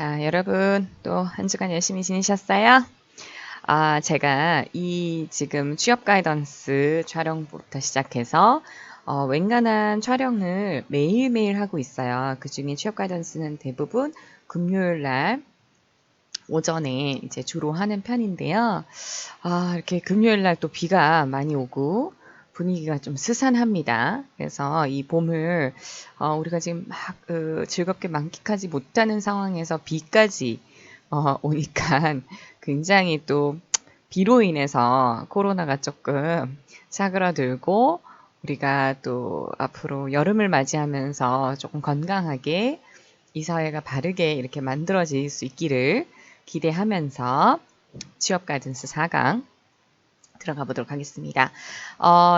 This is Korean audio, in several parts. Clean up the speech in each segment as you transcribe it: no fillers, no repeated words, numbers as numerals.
자, 여러분, 또 한 주간 열심히 지내셨어요? 제가 이 지금 취업 가이던스 촬영부터 시작해서, 웬간한 촬영을 매일매일 하고 있어요. 그 중에 취업 가이던스는 대부분 금요일 날 오전에 이제 주로 하는 편인데요. 이렇게 금요일 날 또 비가 많이 오고, 분위기가 좀 스산합니다. 그래서 이 봄을 우리가 지금 막 즐겁게 만끽하지 못하는 상황에서 비까지 오니까 굉장히 또 비로 인해서 코로나가 조금 사그라들고 우리가 또 앞으로 여름을 맞이하면서 조금 건강하게 이 사회가 바르게 이렇게 만들어질 수 있기를 기대하면서 취업 가이던스 4강 들어가 보도록 하겠습니다.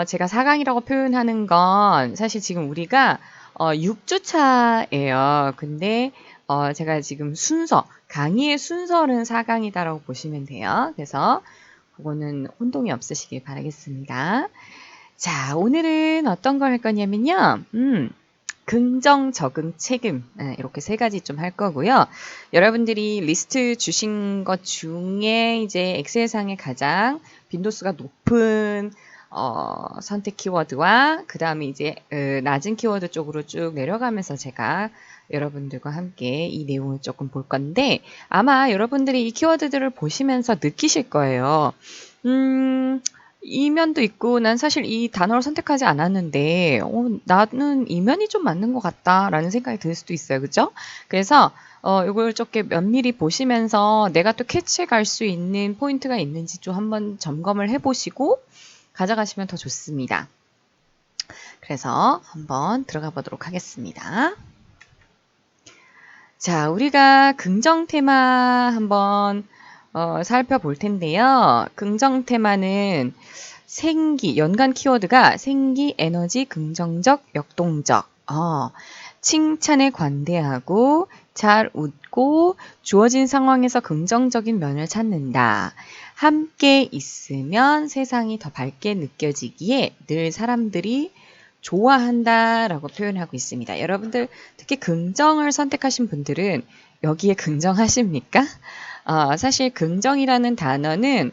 제가 4강이라고 표현하는 건 사실 지금 우리가 6주차예요. 근데 제가 지금 강의의 순서는 4강이다라고 보시면 돼요. 그래서 그거는 혼동이 없으시길 바라겠습니다. 자, 오늘은 어떤 걸 할 거냐면요. 긍정, 적응, 책임 이렇게 세 가지 좀 할 거고요. 여러분들이 리스트 주신 것 중에 이제 엑셀상에 가장 빈도수가 높은 선택 키워드와 그 다음에 이제 낮은 키워드 쪽으로 쭉 내려가면서 제가 여러분들과 함께 이 내용을 조금 볼 건데 아마 여러분들이 이 키워드들을 보시면서 느끼실 거예요. 이면도 있고 난 사실 이 단어를 선택하지 않았는데 나는 이면이 좀 맞는 것 같다라는 생각이 들 수도 있어요. 그죠? 그래서 이걸 조금 면밀히 보시면서 내가 또 캐치해 갈 수 있는 포인트가 있는지 좀 한번 점검을 해보시고 가져가시면 더 좋습니다. 그래서 한번 들어가 보도록 하겠습니다. 자, 우리가 긍정 테마 한번 살펴볼 텐데요. 긍정 테마는 연관 키워드가 생기, 에너지, 긍정적, 역동적. 칭찬에 관대하고 잘 웃고 주어진 상황에서 긍정적인 면을 찾는다. 함께 있으면 세상이 더 밝게 느껴지기에 늘 사람들이 좋아한다라고 표현하고 있습니다. 여러분들 특히 긍정을 선택하신 분들은 여기에 긍정하십니까? 사실 긍정이라는 단어는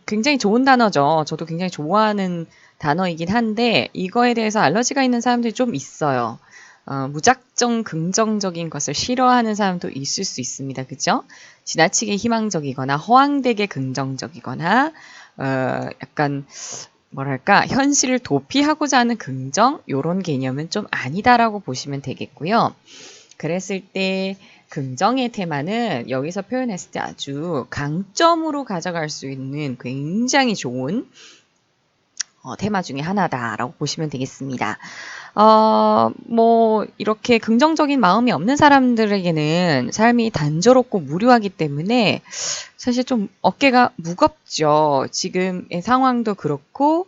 굉장히 좋은 단어죠. 저도 굉장히 좋아하는 단어이긴 한데 이거에 대해서 알러지가 있는 사람들이 좀 있어요. 무작정 긍정적인 것을 싫어하는 사람도 있을 수 있습니다. 그죠? 지나치게 희망적이거나 허황되게 긍정적이거나 약간 뭐랄까 현실을 도피하고자 하는 긍정 요런 개념은 좀 아니다라고 보시면 되겠고요. 그랬을 때 긍정의 테마는 여기서 표현했을 때 아주 강점으로 가져갈 수 있는 굉장히 좋은 테마 중에 하나다라고 보시면 되겠습니다. 이렇게 긍정적인 마음이 없는 사람들에게는 삶이 단조롭고 무료하기 때문에 사실 좀 어깨가 무겁죠. 지금의 상황도 그렇고,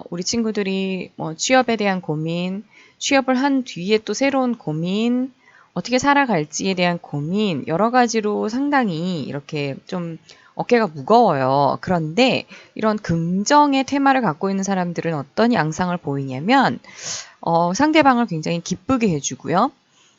우리 친구들이 취업에 대한 고민, 취업을 한 뒤에 또 새로운 고민, 어떻게 살아갈지에 대한 고민, 여러 가지로 상당히 이렇게 좀 어깨가 무거워요. 그런데 이런 긍정의 테마를 갖고 있는 사람들은 어떤 양상을 보이냐면, 상대방을 굉장히 기쁘게 해주고요.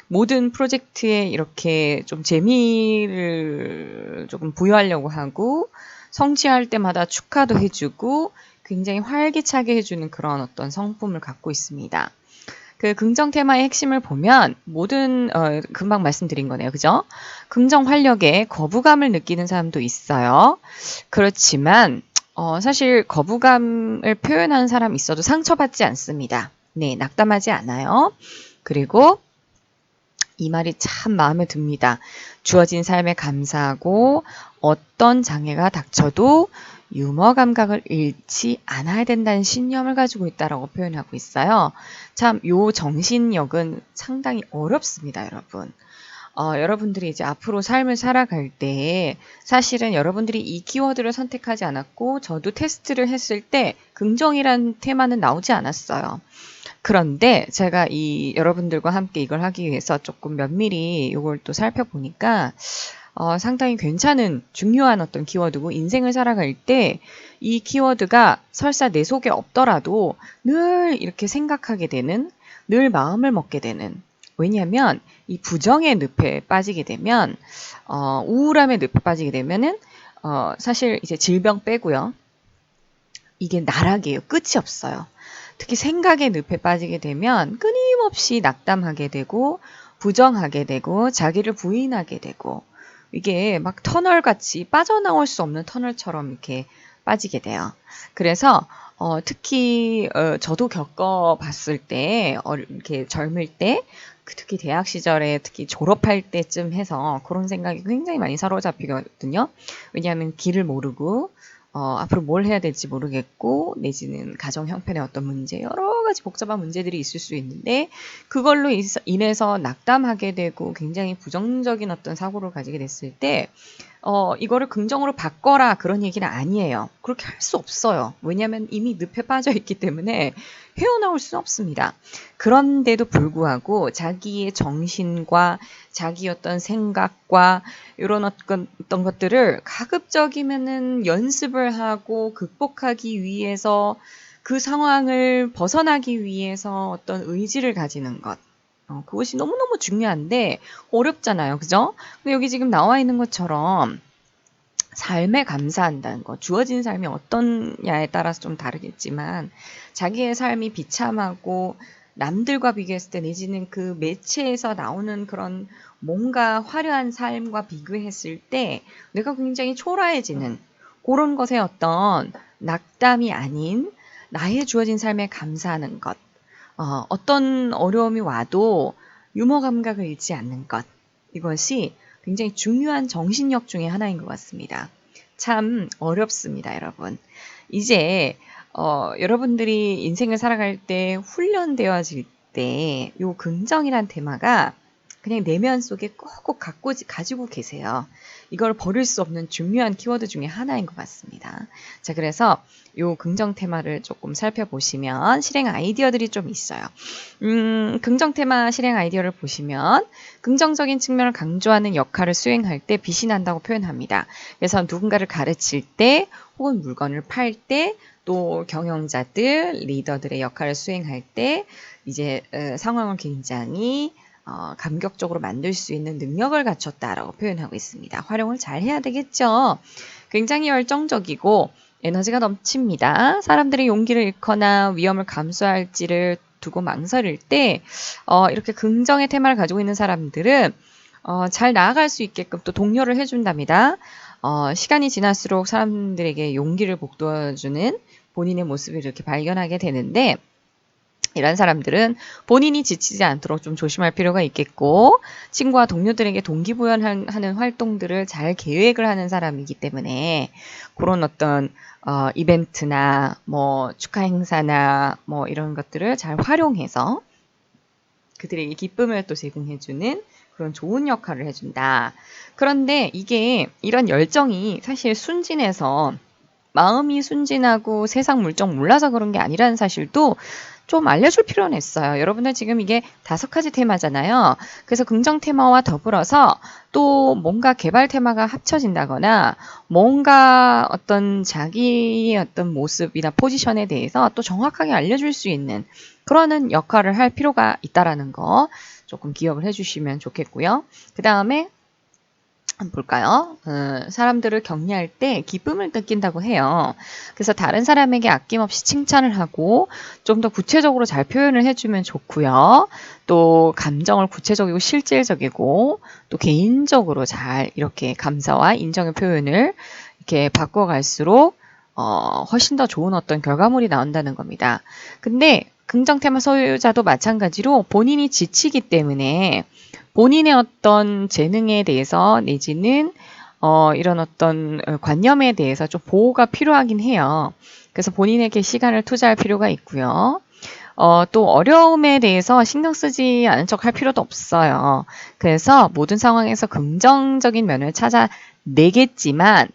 모든 프로젝트에 이렇게 좀 재미를 조금 부여하려고 하고, 성취할 때마다 축하도 해주고, 굉장히 활기차게 해주는 그런 어떤 성품을 갖고 있습니다. 그 긍정 테마의 핵심을 보면 금방 말씀드린 거네요. 그죠? 긍정 활력에 거부감을 느끼는 사람도 있어요. 그렇지만 사실 거부감을 표현하는 사람이 있어도 상처받지 않습니다. 네, 낙담하지 않아요. 그리고 이 말이 참 마음에 듭니다. 주어진 삶에 감사하고 어떤 장애가 닥쳐도 유머 감각을 잃지 않아야 된다는 신념을 가지고 있다라고 표현하고 있어요. 참, 요 정신력은 상당히 어렵습니다, 여러분. 여러분들이 이제 앞으로 삶을 살아갈 때 사실은 여러분들이 이 키워드를 선택하지 않았고 저도 테스트를 했을 때 긍정이란 테마는 나오지 않았어요. 그런데 제가 여러분들과 함께 이걸 하기 위해서 조금 면밀히 이걸 또 살펴보니까 상당히 괜찮은 중요한 어떤 키워드고 인생을 살아갈 때 이 키워드가 설사 내 속에 없더라도 늘 이렇게 생각하게 되는, 늘 마음을 먹게 되는 왜냐하면 이 부정의 늪에 빠지게 되면 우울함의 늪에 빠지게 되면은 사실 이제 질병 빼고요. 이게 나락이에요. 끝이 없어요. 특히 생각의 늪에 빠지게 되면 끊임없이 낙담하게 되고 부정하게 되고 자기를 부인하게 되고 이게 막 터널같이 빠져나올 수 없는 터널처럼 이렇게 빠지게 돼요. 그래서 특히 저도 겪어봤을 때 이렇게 젊을 때 특히 대학 시절에 특히 졸업할 때쯤 해서 그런 생각이 굉장히 많이 사로잡히거든요. 왜냐하면 길을 모르고 앞으로 뭘 해야 될지 모르겠고 내지는 가정 형편의 어떤 문제 여러 가지 복잡한 문제들이 있을 수 있는데 그걸로 인해서 낙담하게 되고 굉장히 부정적인 어떤 사고를 가지게 됐을 때 이거를 긍정으로 바꿔라 그런 얘기는 아니에요. 그렇게 할 수 없어요. 왜냐하면 이미 늪에 빠져 있기 때문에 헤어나올 수는 없습니다. 그런데도 불구하고 자기의 정신과 자기 어떤 생각과 이런 어떤 것들을 가급적이면은 연습을 하고 극복하기 위해서 그 상황을 벗어나기 위해서 어떤 의지를 가지는 것. 그것이 너무너무 중요한데 어렵잖아요. 그죠? 근데 여기 지금 나와 있는 것처럼 삶에 감사한다는 거. 주어진 삶이 어떠냐에 따라서 좀 다르겠지만 자기의 삶이 비참하고 남들과 비교했을 때 내지는 그 매체에서 나오는 그런 뭔가 화려한 삶과 비교했을 때 내가 굉장히 초라해지는 그런 것의 어떤 낙담이 아닌 나의 주어진 삶에 감사하는 것. 어떤 어려움이 와도 유머 감각을 잃지 않는 것. 이것이 굉장히 중요한 정신력 중에 하나인 것 같습니다. 참 어렵습니다, 여러분. 이제 여러분들이 인생을 살아갈 때 훈련되어질 때 요 긍정이란 테마가 그냥 내면 속에 꼭꼭 가지고 계세요. 이걸 버릴 수 없는 중요한 키워드 중에 하나인 것 같습니다. 자, 그래서 요 긍정 테마를 조금 살펴보시면 실행 아이디어들이 좀 있어요. 긍정 테마 실행 아이디어를 보시면 긍정적인 측면을 강조하는 역할을 수행할 때 빛이 난다고 표현합니다. 그래서 누군가를 가르칠 때 혹은 물건을 팔 때 또 경영자들, 리더들의 역할을 수행할 때 이제 상황을 굉장히 감격적으로 만들 수 있는 능력을 갖췄다라고 표현하고 있습니다. 활용을 잘 해야 되겠죠. 굉장히 열정적이고 에너지가 넘칩니다. 사람들이 용기를 잃거나 위험을 감수할지를 두고 망설일 때 이렇게 긍정의 테마를 가지고 있는 사람들은 잘 나아갈 수 있게끔 또 독려를 해준답니다. 시간이 지날수록 사람들에게 용기를 북돋워주는 본인의 모습을 이렇게 발견하게 되는데 이런 사람들은 본인이 지치지 않도록 좀 조심할 필요가 있겠고 친구와 동료들에게 동기부여하는 활동들을 잘 계획을 하는 사람이기 때문에 그런 어떤 이벤트나 뭐 축하 행사나 뭐 이런 것들을 잘 활용해서 그들에게 기쁨을 또 제공해주는 그런 좋은 역할을 해준다. 그런데 이런 열정이 사실 순진해서 마음이 순진하고 세상 물정 몰라서 그런 게 아니라는 사실도 좀 알려줄 필요는 있어요. 여러분들 지금 이게 5가지 테마잖아요. 그래서 긍정 테마와 더불어서 또 뭔가 개발 테마가 합쳐진다거나 뭔가 어떤 자기의 어떤 모습이나 포지션에 대해서 또 정확하게 알려줄 수 있는 그러는 역할을 할 필요가 있다라는 거 조금 기억을 해주시면 좋겠고요. 그 다음에 한번 볼까요? 사람들을 격려할 때 기쁨을 느낀다고 해요. 그래서 다른 사람에게 아낌없이 칭찬을 하고 좀 더 구체적으로 잘 표현을 해주면 좋고요. 또 감정을 구체적이고 실질적이고 또 개인적으로 잘 이렇게 감사와 인정의 표현을 이렇게 바꿔갈수록 훨씬 더 좋은 어떤 결과물이 나온다는 겁니다. 근데 긍정 테마 소유자도 마찬가지로 본인이 지치기 때문에 본인의 어떤 재능에 대해서 내지는 이런 어떤 관념에 대해서 좀 보호가 필요하긴 해요. 그래서 본인에게 시간을 투자할 필요가 있고요. 또 어려움에 대해서 신경 쓰지 않은 척 할 필요도 없어요. 그래서 모든 상황에서 긍정적인 면을 찾아내겠지만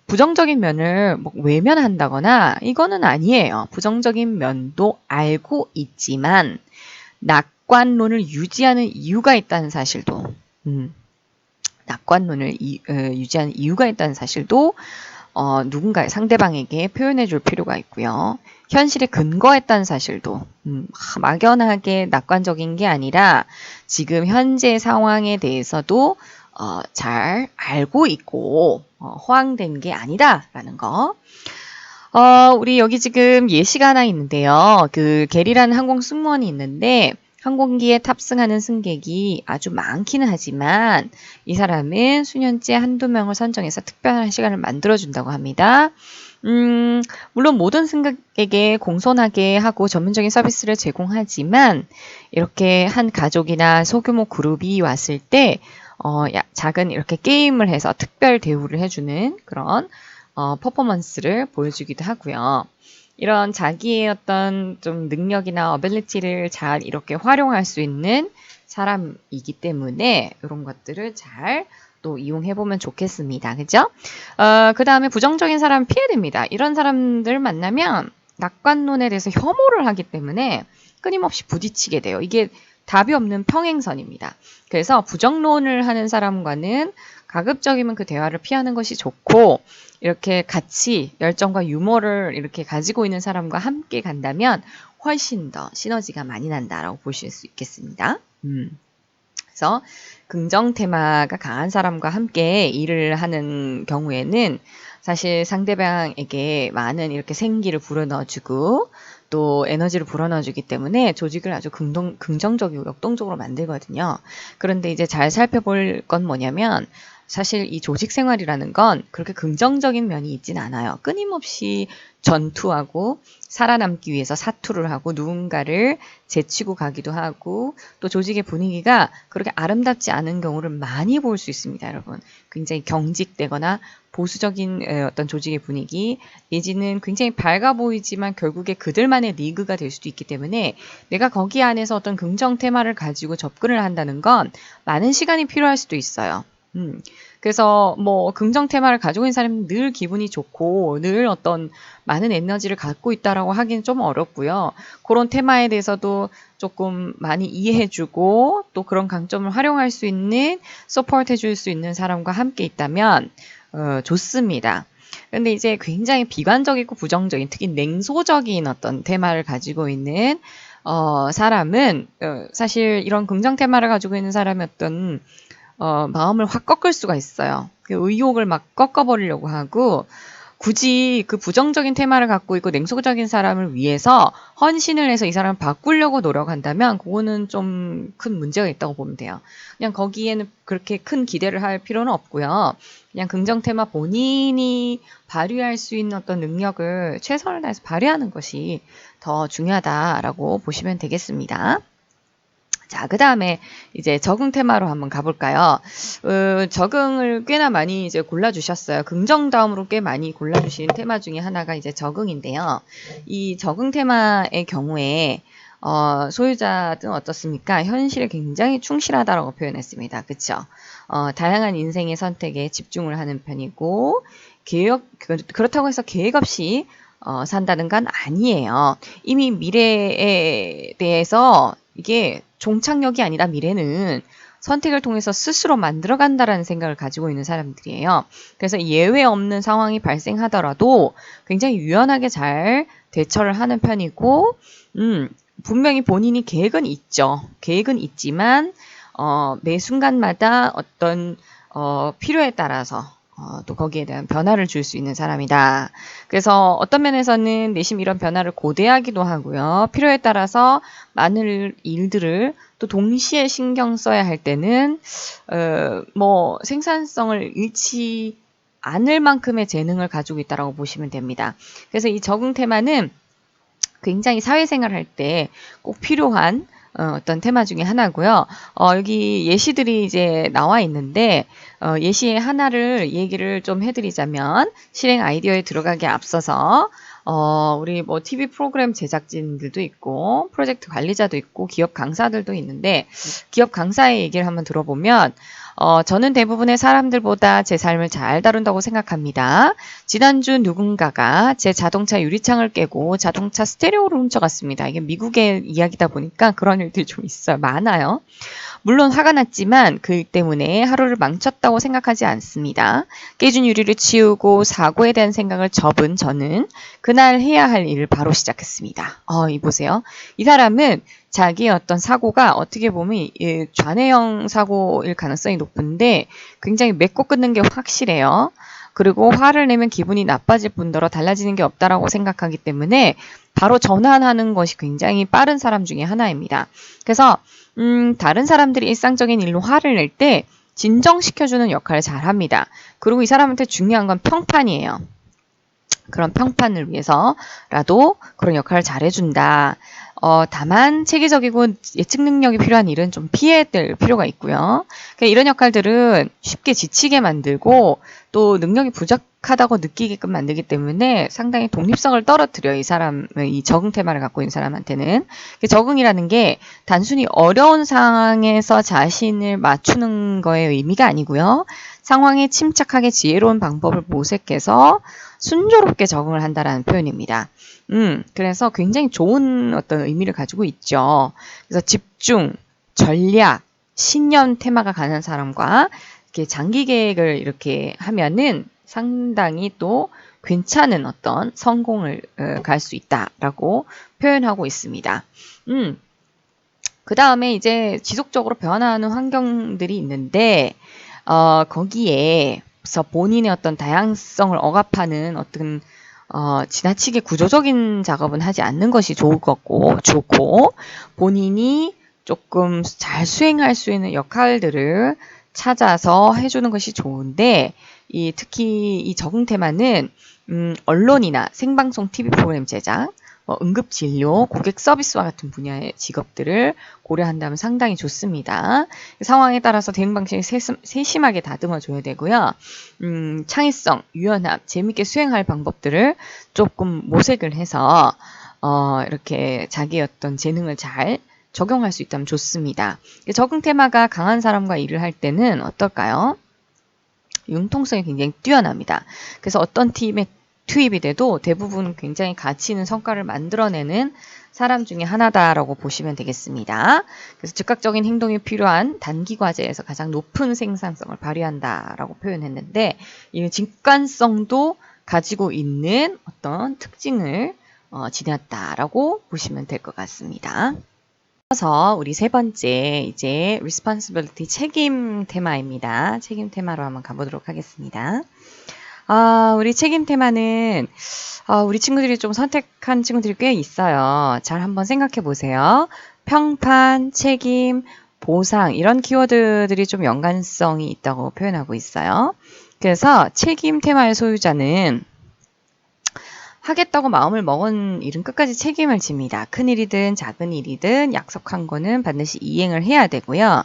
부정적인 면을 뭐 외면한다거나 이거는 아니에요. 부정적인 면도 알고 있지만 낙관론을 유지하는 이유가 있다는 사실도 낙관론을 유지하는 이유가 있다는 사실도 누군가 상대방에게 표현해 줄 필요가 있고요. 현실에 근거했다는 사실도 막연하게 낙관적인 게 아니라 지금 현재 상황에 대해서도 잘 알고 있고 허황된 게 아니다라는 거. 우리 여기 지금 예시가 하나 있는데요. 그 게리라는 항공 승무원이 있는데 항공기에 탑승하는 승객이 아주 많기는 하지만 이 사람은 수년째 한두 명을 선정해서 특별한 시간을 만들어준다고 합니다. 물론 모든 승객에게 공손하게 하고 전문적인 서비스를 제공하지만 이렇게 한 가족이나 소규모 그룹이 왔을 때 작은 이렇게 게임을 해서 특별 대우를 해주는 그런 퍼포먼스를 보여주기도 하고요. 이런 자기의 어떤 좀 능력이나 어빌리티를 잘 이렇게 활용할 수 있는 사람이기 때문에 이런 것들을 잘 또 이용해보면 좋겠습니다. 그죠? 그 다음에 부정적인 사람 피해야 됩니다. 이런 사람들 만나면 낙관론에 대해서 혐오를 하기 때문에 끊임없이 부딪히게 돼요. 이게 답이 없는 평행선입니다. 그래서 부정론을 하는 사람과는 가급적이면 그 대화를 피하는 것이 좋고 이렇게 같이 열정과 유머를 이렇게 가지고 있는 사람과 함께 간다면 훨씬 더 시너지가 많이 난다라고 보실 수 있겠습니다. 그래서 긍정 테마가 강한 사람과 함께 일을 하는 경우에는 사실 상대방에게 많은 이렇게 생기를 불어넣어주고 또 에너지를 불어넣어주기 때문에 조직을 아주 긍정적이고 역동적으로 만들거든요. 그런데 이제 잘 살펴볼 건 뭐냐면 사실 이 조직 생활이라는 건 그렇게 긍정적인 면이 있진 않아요. 끊임없이 전투하고 살아남기 위해서 사투를 하고 누군가를 제치고 가기도 하고 또 조직의 분위기가 그렇게 아름답지 않은 경우를 많이 볼 수 있습니다, 여러분. 굉장히 경직되거나 보수적인 어떤 조직의 분위기 내지는 굉장히 밝아 보이지만 결국에 그들만의 리그가 될 수도 있기 때문에 내가 거기 안에서 어떤 긍정 테마를 가지고 접근을 한다는 건 많은 시간이 필요할 수도 있어요. 그래서 뭐 긍정 테마를 가지고 있는 사람은 늘 기분이 좋고 늘 어떤 많은 에너지를 갖고 있다라고 하기는 좀 어렵고요. 그런 테마에 대해서도 조금 많이 이해해주고 또 그런 강점을 활용할 수 있는 서포트 해줄 수 있는 사람과 함께 있다면 좋습니다. 근데 이제 굉장히 비관적이고 부정적인 특히 냉소적인 어떤 테마를 가지고 있는 사람은 사실 이런 긍정 테마를 가지고 있는 사람의 어떤 마음을 확 꺾을 수가 있어요. 그 의욕을 막 꺾어버리려고 하고 굳이 그 부정적인 테마를 갖고 있고 냉소적인 사람을 위해서 헌신을 해서 이 사람을 바꾸려고 노력한다면 그거는 좀 큰 문제가 있다고 보면 돼요. 그냥 거기에는 그렇게 큰 기대를 할 필요는 없고요. 그냥 긍정 테마 본인이 발휘할 수 있는 어떤 능력을 최선을 다해서 발휘하는 것이 더 중요하다라고 보시면 되겠습니다. 자, 그 다음에 이제 적응 테마로 한번 가볼까요? 적응을 꽤나 많이 이제 골라주셨어요. 긍정 다음으로 꽤 많이 골라주신 테마 중에 하나가 이제 적응인데요. 이 적응 테마의 경우에, 소유자들은 어떻습니까? 현실에 굉장히 충실하다라고 표현했습니다. 그쵸? 다양한 인생의 선택에 집중을 하는 편이고, 그렇다고 해서 계획 없이 산다는 건 아니에요. 이미 미래에 대해서 이게 종착역이 아니라 미래는 선택을 통해서 스스로 만들어간다라는 생각을 가지고 있는 사람들이에요. 그래서 예외 없는 상황이 발생하더라도 굉장히 유연하게 잘 대처를 하는 편이고, 분명히 본인이 계획은 있죠. 계획은 있지만, 매 순간마다 어떤, 필요에 따라서 또 거기에 대한 변화를 줄 수 있는 사람이다. 그래서 어떤 면에서는 내심 이런 변화를 고대하기도 하고요. 필요에 따라서 많은 일들을 또 동시에 신경 써야 할 때는 뭐 생산성을 잃지 않을 만큼의 재능을 가지고 있다고 보시면 됩니다. 그래서 이 적응 테마는 굉장히 사회생활 할 때 꼭 필요한 어떤 테마 중에 하나고요. 여기 예시들이 이제 나와 있는데 예시의 하나를 얘기를 좀 해드리자면 실행 아이디어에 들어가기 앞서서 우리 뭐 TV 프로그램 제작진들도 있고 프로젝트 관리자도 있고 기업 강사들도 있는데 기업 강사의 얘기를 한번 들어보면 저는 대부분의 사람들보다 제 삶을 잘 다룬다고 생각합니다. 지난주 누군가가 제 자동차 유리창을 깨고 자동차 스테레오를 훔쳐갔습니다. 이게 미국의 이야기다 보니까 그런 일들이 좀 있어요. 많아요. 물론 화가 났지만 그 때문에 하루를 망쳤다고 생각하지 않습니다. 깨진 유리를 치우고 사고에 대한 생각을 접은 저는 그날 해야 할 일을 바로 시작했습니다. 이 보세요. 이 사람은 자기의 어떤 사고가 어떻게 보면 좌뇌형 사고일 가능성이 높은데 굉장히 맺고 끊는 게 확실해요. 그리고 화를 내면 기분이 나빠질 뿐더러 달라지는 게 없다라고 생각하기 때문에 바로 전환하는 것이 굉장히 빠른 사람 중에 하나입니다. 그래서 다른 사람들이 일상적인 일로 화를 낼 때 진정시켜주는 역할을 잘 합니다. 그리고 이 사람한테 중요한 건 평판이에요. 그런 평판을 위해서라도 그런 역할을 잘 해준다. 다만 체계적이고 예측 능력이 필요한 일은 좀 피해야 필요가 있고요. 그러니까 이런 역할들은 쉽게 지치게 만들고 또 능력이 부족하다고 느끼게끔 만들기 때문에 상당히 독립성을 떨어뜨려요. 이 사람의 이 적응 테마를 갖고 있는 사람한테는. 적응이라는 게 단순히 어려운 상황에서 자신을 맞추는 거의 의미가 아니고요. 상황에 침착하게 지혜로운 방법을 모색해서 순조롭게 적응을 한다라는 표현입니다. 그래서 굉장히 좋은 어떤 의미를 가지고 있죠. 그래서 집중, 전략, 신념 테마가 가는 사람과 이렇게 장기 계획을 이렇게 하면은 상당히 또 괜찮은 어떤 성공을 갈 수 있다라고 표현하고 있습니다. 그 다음에 이제 지속적으로 변화하는 환경들이 있는데, 거기에서 본인의 어떤 다양성을 억압하는 어떤 지나치게 구조적인 작업은 하지 않는 것이 좋고, 본인이 조금 잘 수행할 수 있는 역할들을 찾아서 해주는 것이 좋은데, 특히 이 적응 테마는, 언론이나 생방송 TV 프로그램 제작, 응급진료, 고객 서비스와 같은 분야의 직업들을 고려한다면 상당히 좋습니다. 상황에 따라서 대응 방식을 세심하게 다듬어줘야 되고요. 창의성, 유연함, 재밌게 수행할 방법들을 조금 모색을 해서 이렇게 자기의 어떤 재능을 잘 적용할 수 있다면 좋습니다. 적응 테마가 강한 사람과 일을 할 때는 어떨까요? 융통성이 굉장히 뛰어납니다. 그래서 어떤 팀에 투입이 돼도 대부분 굉장히 가치 있는 성과를 만들어내는 사람 중에 하나다라고 보시면 되겠습니다. 그래서 즉각적인 행동이 필요한 단기 과제에서 가장 높은 생산성을 발휘한다라고 표현했는데, 이 직관성도 가지고 있는 어떤 특징을 지녔다라고 보시면 될 것 같습니다. 그래서 우리 세 번째 이제 responsibility 책임 테마입니다. 책임 테마로 한번 가보도록 하겠습니다. 우리 책임 테마는 우리 친구들이 좀 선택한 친구들이 꽤 있어요. 잘 한번 생각해 보세요. 평판, 책임, 보상 이런 키워드들이 좀 연관성이 있다고 표현하고 있어요. 그래서 책임 테마의 소유자는 하겠다고 마음을 먹은 일은 끝까지 책임을 집니다. 큰 일이든 작은 일이든 약속한 거는 반드시 이행을 해야 되고요.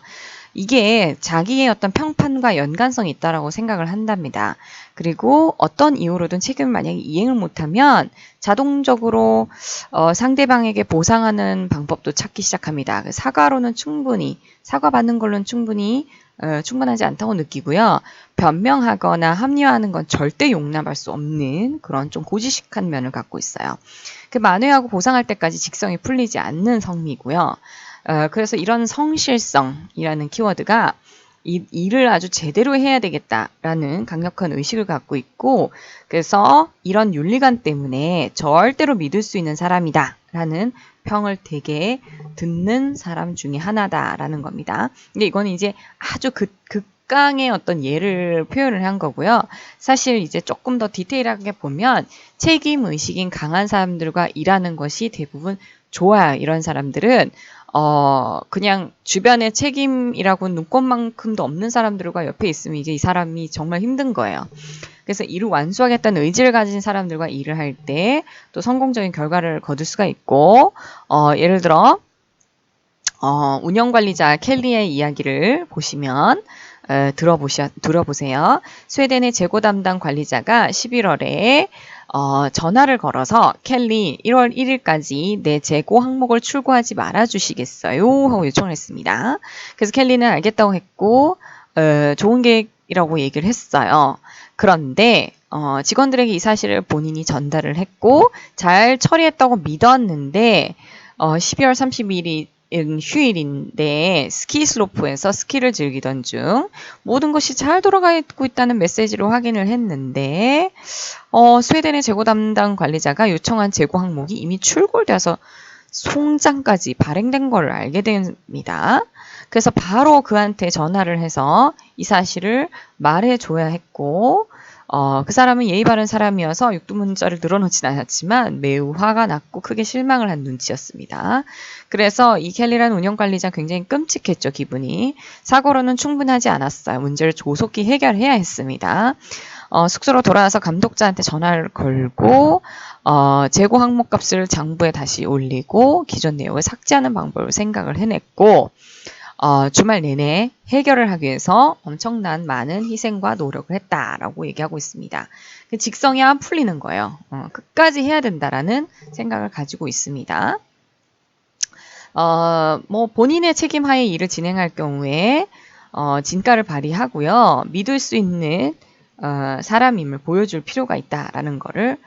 이게 자기의 어떤 평판과 연관성이 있다라고 생각을 한답니다. 그리고 어떤 이유로든 책임을 만약에 이행을 못하면 자동적으로 상대방에게 보상하는 방법도 찾기 시작합니다. 사과로는 충분히, 사과받는 걸로는 충분하지 않다고 느끼고요. 변명하거나 합리화하는 건 절대 용납할 수 없는 그런 좀 고지식한 면을 갖고 있어요. 만회하고 보상할 때까지 직성이 풀리지 않는 성미고요. 그래서 이런 성실성이라는 키워드가 이 일을 아주 제대로 해야 되겠다라는 강력한 의식을 갖고 있고, 그래서 이런 윤리관 때문에 절대로 믿을 수 있는 사람이다라는 평을 되게 듣는 사람 중에 하나다라는 겁니다. 근데 이거는 이제 아주 극강의 어떤 예를 표현을 한 거고요. 사실 이제 조금 더 디테일하게 보면 책임 의식인 강한 사람들과 일하는 것이 대부분 좋아요. 이런 사람들은 그냥 주변에 책임이라고 눈꽃만큼도 없는 사람들과 옆에 있으면 이제 이 사람이 정말 힘든 거예요. 그래서 일을 완수하겠다는 의지를 가진 사람들과 일을 할 때 또 성공적인 결과를 거둘 수가 있고, 예를 들어, 운영관리자 켈리의 이야기를 보시면, 들어보세요. 스웨덴의 재고 담당 관리자가 11월에 전화를 걸어서 켈리 1월 1일까지 내 재고 항목을 출고하지 말아주시겠어요? 하고 요청을 했습니다. 그래서 켈리는 알겠다고 했고 좋은 계획이라고 얘기를 했어요. 그런데 직원들에게 이 사실을 본인이 전달을 했고 잘 처리했다고 믿었는데 12월 32일이 휴일인데 스키 슬로프에서 스키를 즐기던 중 모든 것이 잘 돌아가고 있다는 메시지로 확인을 했는데 스웨덴의 재고 담당 관리자가 요청한 재고 항목이 이미 출골돼서 송장까지 발행된 걸 알게 됩니다. 그래서 바로 그한테 전화를 해서 이 사실을 말해줘야 했고 그 사람은 예의 바른 사람이어서 육두문자를 늘어놓진 않았지만 매우 화가 났고 크게 실망을 한 눈치였습니다. 그래서 이 켈리라는 운영관리자 굉장히 끔찍했죠, 기분이. 사고로는 충분하지 않았어요. 문제를 조속히 해결해야 했습니다. 숙소로 돌아와서 감독자한테 전화를 걸고 재고 항목 값을 장부에 다시 올리고 기존 내용을 삭제하는 방법을 생각을 해냈고 주말 내내 해결을 하기 위해서 엄청난 많은 희생과 노력을 했다라고 얘기하고 있습니다. 직성이 안 풀리는 거예요. 끝까지 해야 된다라는 생각을 가지고 있습니다. 본인의 책임하에 일을 진행할 경우에 진가를 발휘하고요. 믿을 수 있는 사람임을 보여줄 필요가 있다라는 거를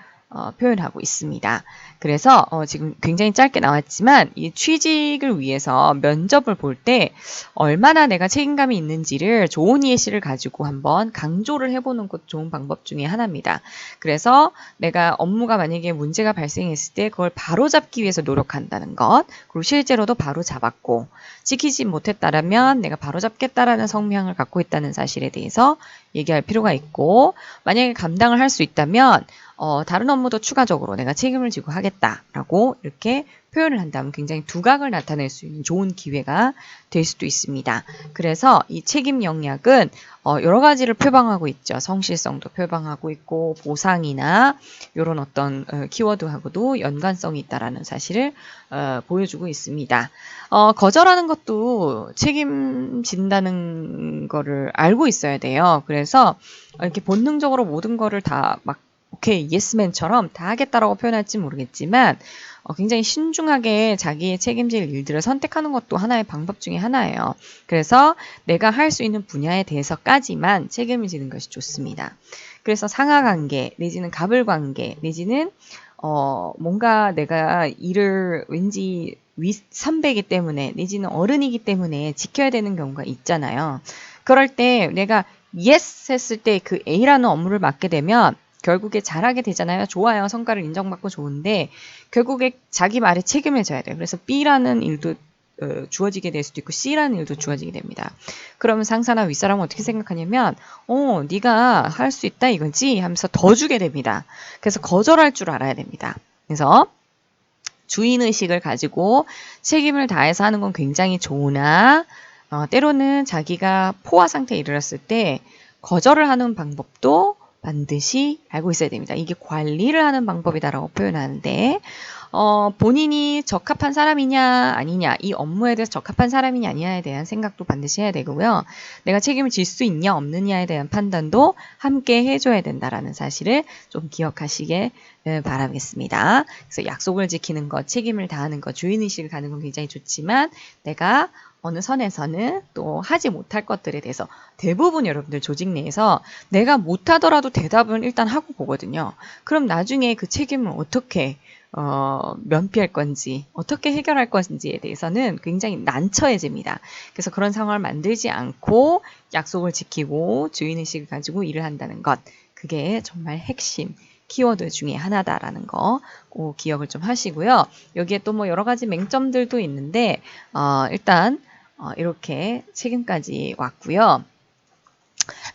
표현하고 있습니다. 그래서 지금 굉장히 짧게 나왔지만 이 취직을 위해서 면접을 볼 때 얼마나 내가 책임감이 있는지를 좋은 예시를 가지고 한번 강조를 해보는 것도 좋은 방법 중에 하나입니다. 그래서 내가 업무가 만약에 문제가 발생했을 때 그걸 바로잡기 위해서 노력한다는 것, 그리고 실제로도 바로잡았고 지키지 못했다라면 내가 바로잡겠다라는 성향을 갖고 있다는 사실에 대해서 얘기할 필요가 있고, 만약에 감당을 할 수 있다면 다른 업무도 추가적으로 내가 책임을 지고 하겠다라고 이렇게 표현을 한다면 굉장히 두각을 나타낼 수 있는 좋은 기회가 될 수도 있습니다. 그래서 이 책임 영역은 여러 가지를 표방하고 있죠. 성실성도 표방하고 있고 보상이나 이런 어떤 키워드하고도 연관성이 있다라는 사실을 보여주고 있습니다. 거절하는 것도 책임진다는 거를 알고 있어야 돼요. 그래서 이렇게 본능적으로 모든 거를 다 막 오케이, 예스맨처럼 다 하겠다라고 표현할지 모르겠지만 굉장히 신중하게 자기의 책임질 일들을 선택하는 것도 하나의 방법 중에 하나예요. 그래서 내가 할 수 있는 분야에 대해서까지만 책임을 지는 것이 좋습니다. 그래서 상하관계 내지는 갑을관계 내지는 뭔가 내가 일을 왠지 선배이기 때문에 내지는 어른이기 때문에 지켜야 되는 경우가 있잖아요. 그럴 때 내가 yes 했을 때 그 A라는 업무를 맡게 되면 결국에 잘하게 되잖아요. 좋아요. 성과를 인정받고 좋은데 결국에 자기 말에 책임을 져야 돼요. 그래서 B라는 일도 주어지게 될 수도 있고 C라는 일도 주어지게 됩니다. 그러면 상사나 윗사람은 어떻게 생각하냐면 네가 할 수 있다 이거지 하면서 더 주게 됩니다. 그래서 거절할 줄 알아야 됩니다. 그래서 주인의식을 가지고 책임을 다해서 하는 건 굉장히 좋으나 때로는 자기가 포화 상태에 이르렀을 때 거절을 하는 방법도 반드시 알고 있어야 됩니다. 이게 관리를 하는 방법이다라고 표현하는데 본인이 적합한 사람이냐 아니냐, 이 업무에 대해서 적합한 사람이냐 아니냐에 대한 생각도 반드시 해야 되고요. 내가 책임을 질 수 있냐 없느냐에 대한 판단도 함께 해줘야 된다라는 사실을 좀 기억하시길 바라겠습니다. 그래서 약속을 지키는 것, 책임을 다하는 것, 주인의식을 가는 건 굉장히 좋지만 내가 어느 선에서는 또 하지 못할 것들에 대해서 대부분 여러분들 조직 내에서 내가 못하더라도 대답은 일단 하고 보거든요. 그럼 나중에 그 책임을 어떻게 면피할 건지 어떻게 해결할 건지에 대해서는 굉장히 난처해집니다. 그래서 그런 상황을 만들지 않고 약속을 지키고 주인의식을 가지고 일을 한다는 것, 그게 정말 핵심 키워드 중에 하나다라는 거 꼭 기억을 좀 하시고요. 여기에 또 뭐 여러 가지 맹점들도 있는데 일단 이렇게 책임까지 왔고요.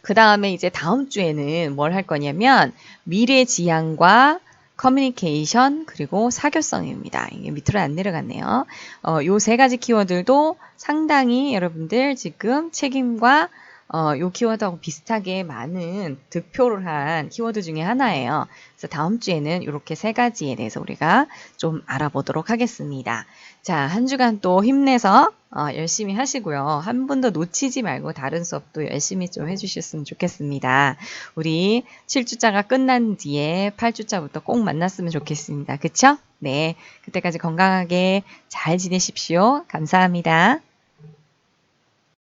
그 다음에 이제 다음 주에는 뭘 할 거냐면 미래 지향과 커뮤니케이션 그리고 사교성입니다. 이게 밑으로 안 내려갔네요. 요 세 가지 키워드도 상당히 여러분들 지금 책임과 요 키워드하고 비슷하게 많은 득표를 한 키워드 중에 하나예요. 그래서 다음 주에는 이렇게 세 가지에 대해서 우리가 좀 알아보도록 하겠습니다. 자, 한 주간 또 힘내서 열심히 하시고요. 한 분도 놓치지 말고 다른 수업도 열심히 좀 해주셨으면 좋겠습니다. 우리 7주차가 끝난 뒤에 8주차부터 꼭 만났으면 좋겠습니다. 그쵸? 네, 그때까지 건강하게 잘 지내십시오. 감사합니다.